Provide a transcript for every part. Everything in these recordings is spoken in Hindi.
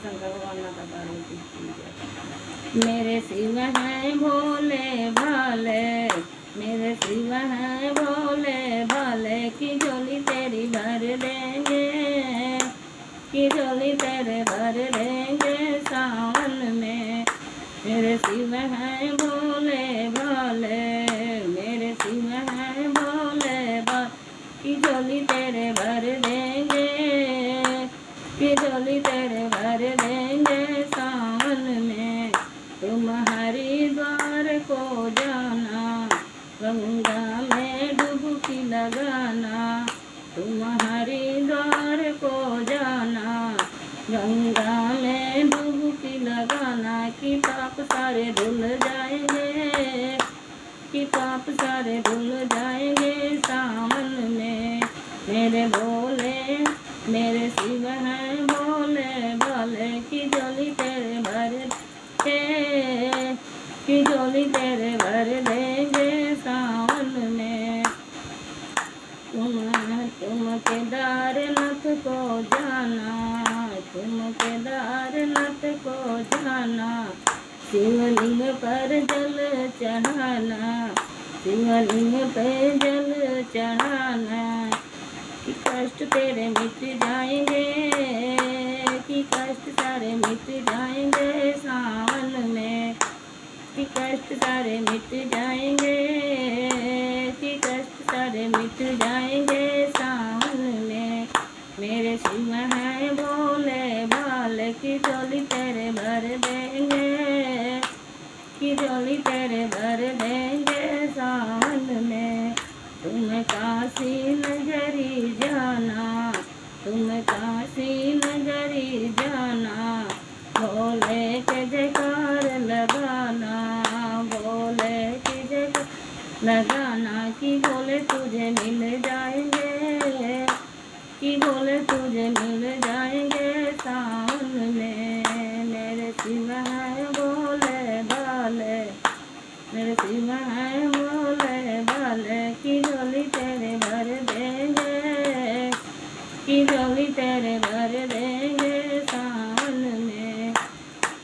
शंकर भगवान माता पार्वती की जय। मेरे शिव हैं भोले भाले, मेरे शिव हैं भोले भाले, की झोली तेरी भर देंगे, की झोली तेरे भर देंगे सावन में। मेरे शिव हैं भोले भाले, मेरे शिव हैं भोले भाले, की झोली तेरे भर देंगे, की झोली तेरे भर देंगे सावन में। तुम हरिद्वार को जाना, गंगा में डुबकी लगाना, तुम हरिद्वार को जाना, गंगा में डुबकी लगाना, कि पाप सारे धुल जाएंगे, कि पाप सारे धुल जाएंगे सावन में। मेरे भोले मेरे शिव हैं भोले भाले, की झोली तेरे भर के, की झोली तेरे भर देंगे सावन में। तुम केदारनाथ को जाना, तुम केदारनाथ को जाना, शिवलिंग पर जल चढ़ाना, शिवलिंग पे जल चढ़ाना, कि कष्ट तेरे मिट जाएंगे, कि कष्ट सारे मिट जाएंगे सावन में, कि कष्ट सारे मिट जाएंगे, कि कष्ट सारे मिट जाएंगे सावन में। मेरे शिव हैं भोले भाले, की झोली तेरे भर देंगे, की झोली तेरे भर देंगे सावन में। तुम काशी नगरी जाना, तुम काशी नगरी जाना, भोले के जयकार लगाना, भोले के जयकार लगाना, कि भोले तुझे मिल जाएंगे, कि भोले तुझे मिल जाएंगे सावन में। मेरे शिव हैं भोले भाले, मेरे शिव हैं भोले भाले, की झोली तेरे भर देंगे, की झोली तेरे भर देंगे सावन में,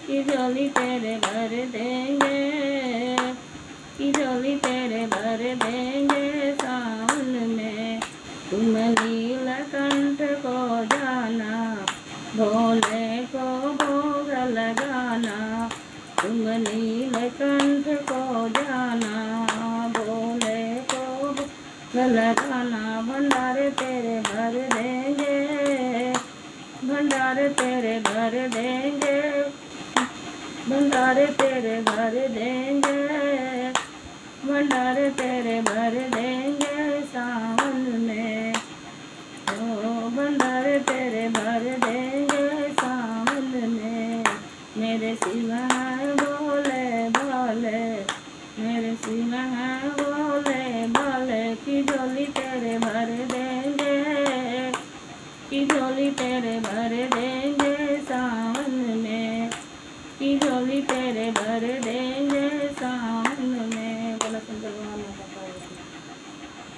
की झोली तेरे भर देंगे, की झोली तेरे भर देंगे सावन में। तुम नीलकंठ को जाना, भोले को भोग लगाना, तुम नीलकंठ को जाना, भोले को भोग लगाना, भंडारे तेरे भर देंगे, भंडारे तेरे भर देंगे, भंडारे तेरे भर देंगे, भंडारे तेरे भर देंगे सावन में। ओ भंडारे तेरे भर देंगे सावन में। मेरे शिव हैं भोले भाले, मेरे शिव हैं भोले भाले, की झोली तेरे भर देंगे, की झोली तेरे भर देंगे।